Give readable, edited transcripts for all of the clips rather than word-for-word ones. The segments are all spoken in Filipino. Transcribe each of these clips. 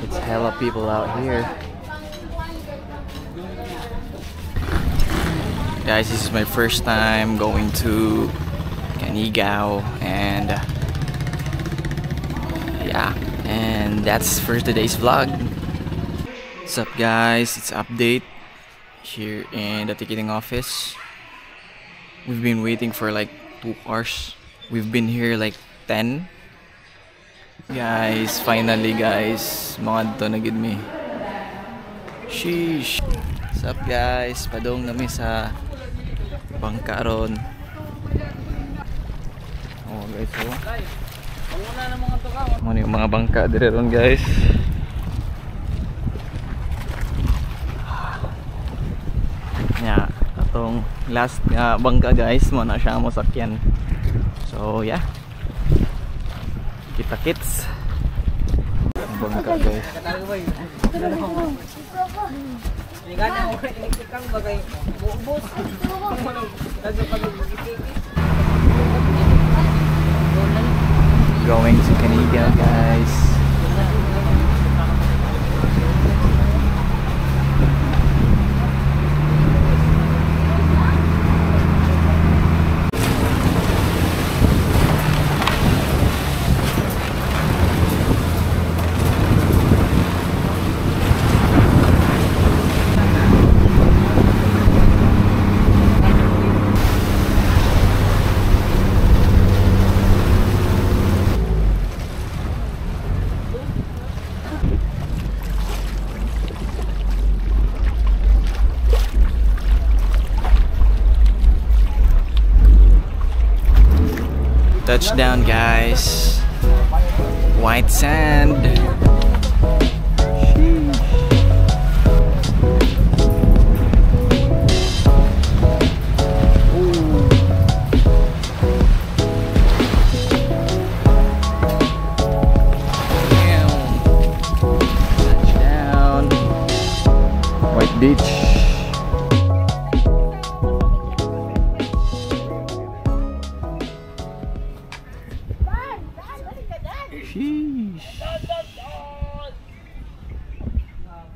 It's hella people out here. Guys, this is my first time going to Canigao, and yeah, and that's for today's vlog. What's up guys, it's update here in the ticketing office. We've been waiting for like 2 hours. We've been here like 10. Guys, finally guys, mga to na gid me. Sheesh. What's up guys, padong nami sa bangka ron. Oh guys, so ano yung mga bangka dire ron guys. Yeah, atong last bangka guys, mo na siya mo sakyan. So yeah, kita kits bangka guys. Going to Canigao guys. Touchdown guys, white sand. Touchdown, White Beach.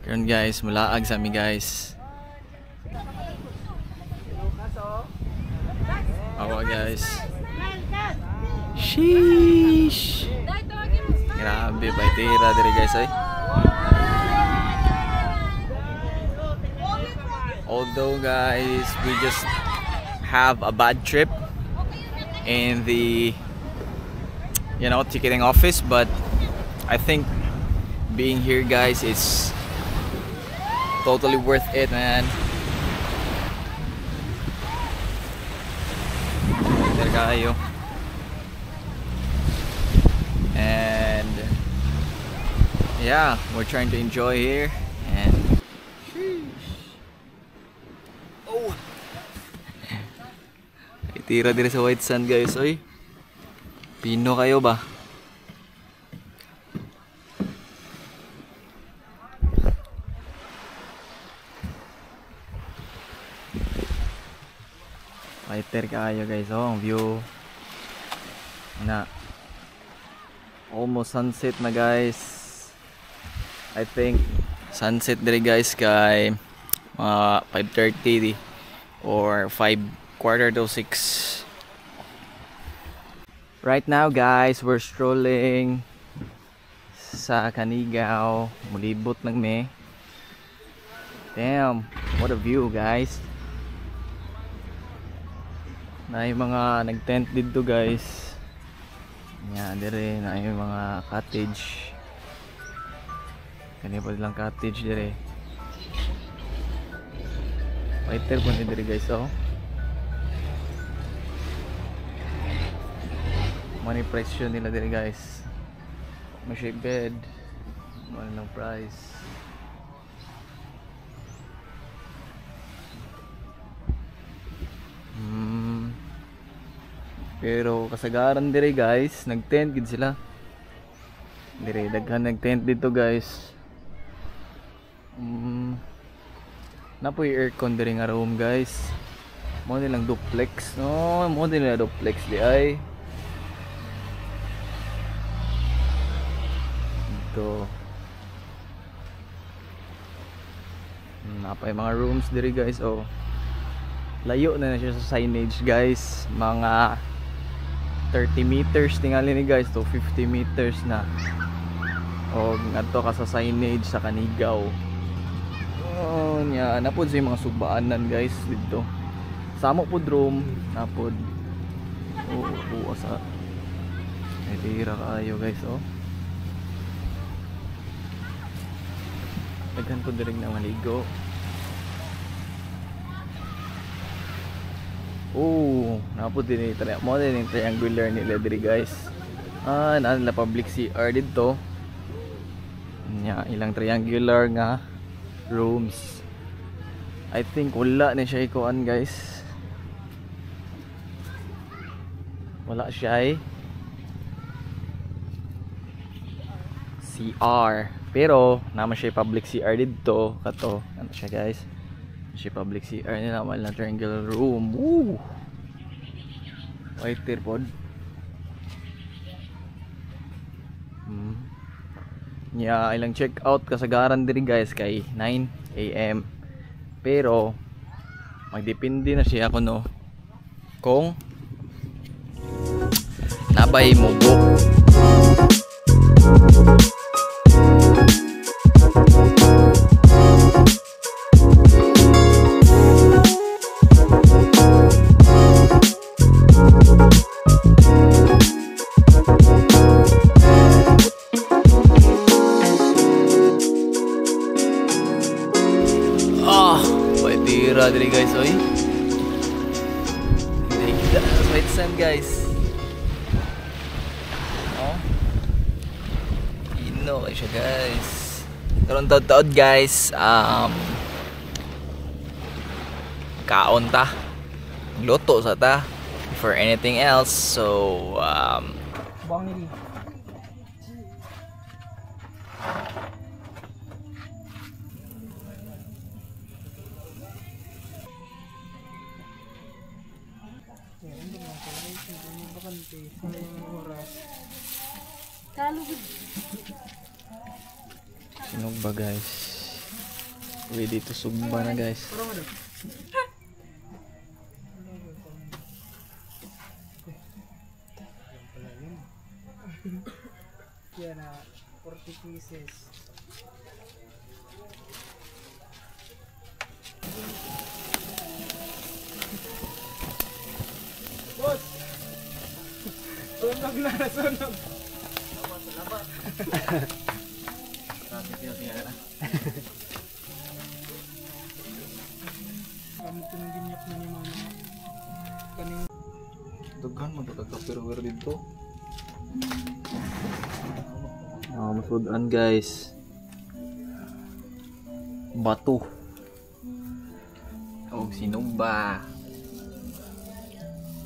Karon guys, mulaag sa amin guys. Awa guys. Sheesh. Grabe, baitira dire guys ay. Although guys, we just have a bad trip in the ticketing office, but I think being here guys is totally worth it, man. There kayo. And yeah, we're trying to enjoy here. And oh, itira dire sa white sand guys, oy. Pino kayo ba? Lighter kayo guys, oh, ang view na almost sunset na guys. I think sunset dire guys kay 5:30 or 5:45. Right now guys, we're strolling sa Canigao. Mulibot lang me. Damn, what a view guys. Na yung mga nag-tent dito guys. Yan, dire na yung mga cottage. Kani pa lang cottage dire. Fighter po ni dire guys, oh. Money presyo nila dire guys. May shake bed. Mahal ng price. Pero kasagaran dire guys, nag-tent gid sila. Dire daghan nag-tent dito guys. Napoy aircon dire nga room guys. Mo nilang duplex, no? Mo nila duplex di ay. Ito. Napay mga rooms dire guys, oh. Layo na siya sa signage guys. Mga 30 meters tingali ni guys to 50 meters na. O ngadto ka sa signage sa Kanigaw. Oh, nya napod sa mga sugbaanan guys dito. Samo pod room napod. Oo sa edira kayo guys, oh. Daghan po direng na maligo. Oh, napod din mo din yung triangular nila diri guys. Na public CR dito. Nya ilang triangular nga rooms. I think wala na siya ikuan guys. Wala siya CR. Pero naman siya public CR dito. Kato, ano siya guys? Siya public CR nila naman na triangular room. Woo! White pod. Ilang check out kasagaran diri guys kay 9 AM. Pero magdepende na siya kuno kung nabay mo book. Tira diri guys, oy. Hindi kita white sand guys. Oh. Ino kay siya guys. Karon taud-taud guys, kaon ta. Luto sa ta for anything else. So bang nili. Sinog ba guys? Ready to sugba na guys. Yan na 40 pieces. Boss! Sunog na, sunog! Salamat. Kami tinangginyak na ni mama. Kaning Dughan mo pero dito. Masudan guys. Batu. Oh, sinumba.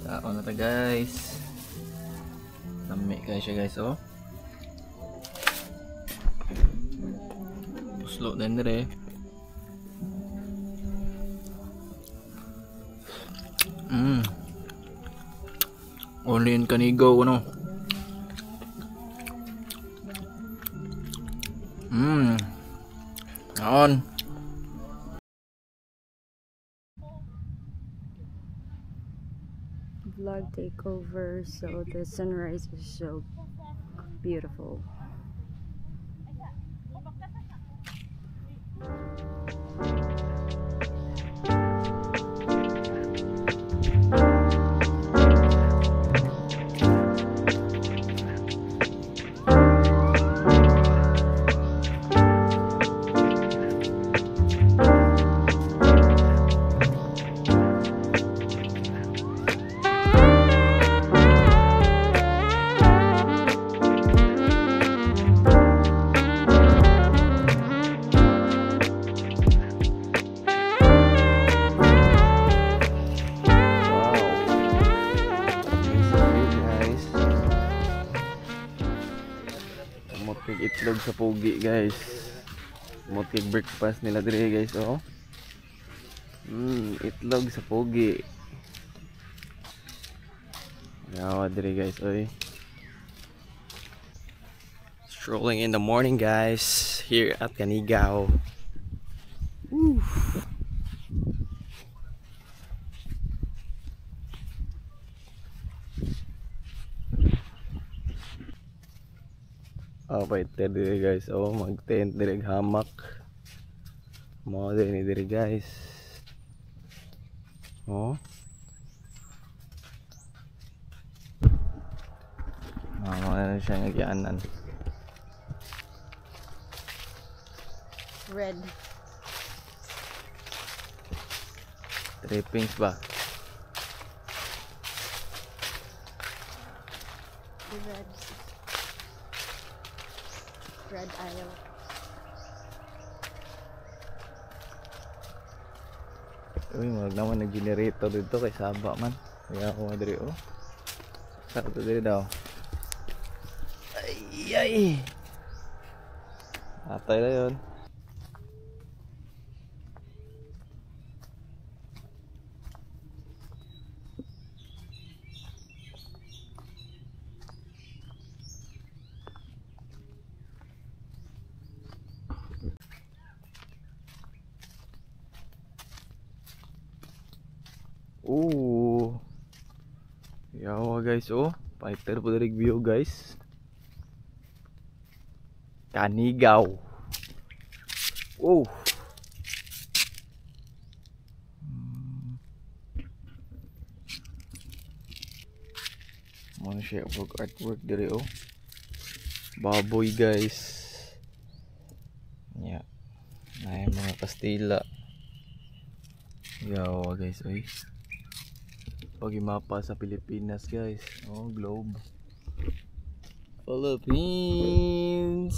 Kaon na ta guys. Lami kayo siya guys, oh. Slow na nire. Only in Kanigaw, ano. On. Vlog takeover. So the sunrise is so beautiful. Motig itlog sa pogi guys. Motig breakfast nila dire guys oh. Itlog sa pogi. Yawa dire guys oy. Strolling in the morning guys here at Canigao. Woo. Oh, paiter dire guys. Oh, mag-tent dire hamak. Mo dire dire guys. Oh. Ano siya nagyanan. Red. Trippings ba? The red. Red Isle. Uy, mag naman nag-generator dito kay Saba man. Kaya ako madiri oh. Sakto diri daw. Ay ay. Atay na yun. Yawa guys oh. Fighter po dari view guys. Canigao. Oh. Mana siya artwork dari oh. Baboy guys. Ya. Nah, mga pastila. Yawa guys oy. Pagi mapa sa Pilipinas guys. Oh, globe. Philippines.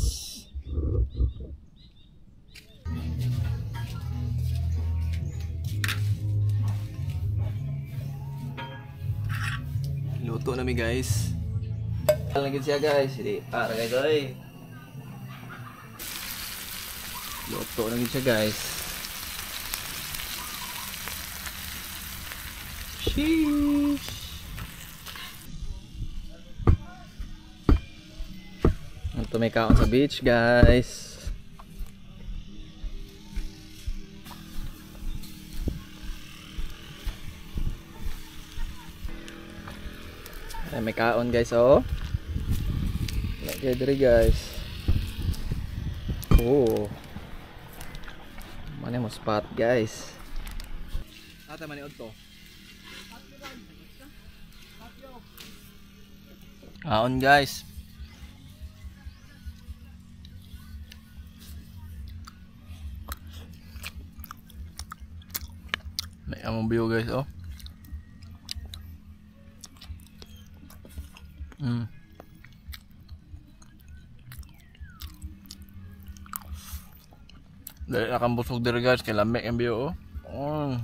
Luto na mi guys. Lagi siya guys. Hindi para guys oy. Luto na siya guys. Sheesh. Ito may kaon sa beach guys. Ay, may kaon guys oh. Lagay diri guys. Oh. Mana mo spot guys. Ata man ni to. Kaon guys. May among view guys oh. Dahil nakambusog diri guys kay lamig ang view oh.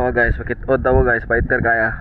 Guys, makit-od daw guys, fighter kaya.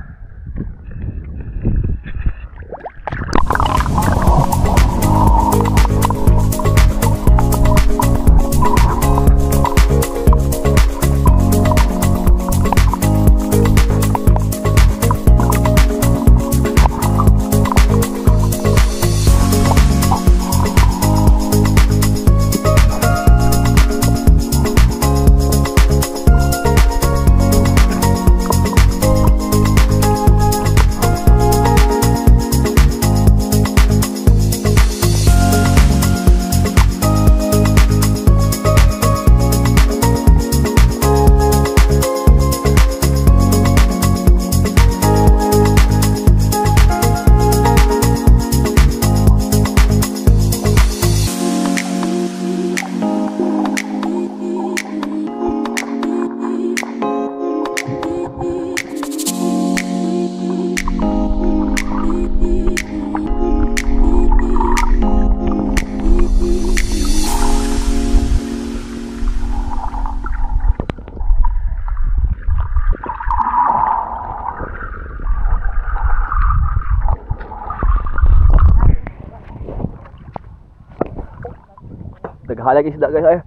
Naghalag isda guys ay.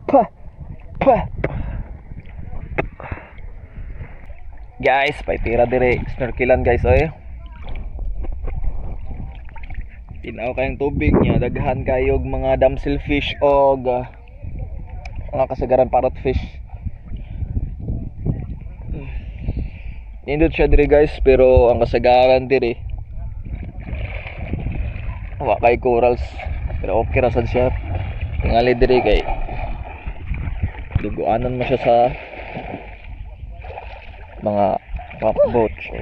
Pa. Pa. Guys, paitira dire snorkelan guys ay. Tinaw kayong tubig niya, daghan kayog mga damselfish o mga kasagaran parrotfish. Nindot siya dire guys, pero ang kasagaran dire wa kay corals, pero okay ra sad siya. Tingali dire kay duguanan mo siya sa mga pump boat, so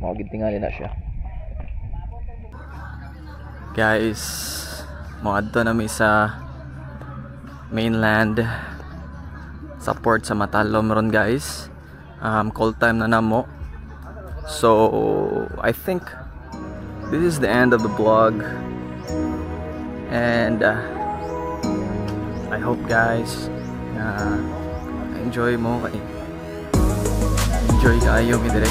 magid tingali na siya. Guys, moadto na mi sa mainland sa port sa Matalom ron guys. Call time na namo. So I think this is the end of the vlog, and I hope guys enjoy mo kay enjoy kayo mi dire.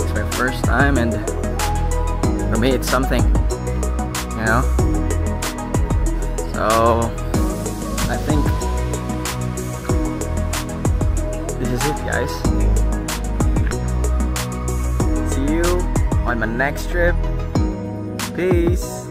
It's my first time, and for me it's something, you know. So I think this is it guys. See you on my next trip. Peace.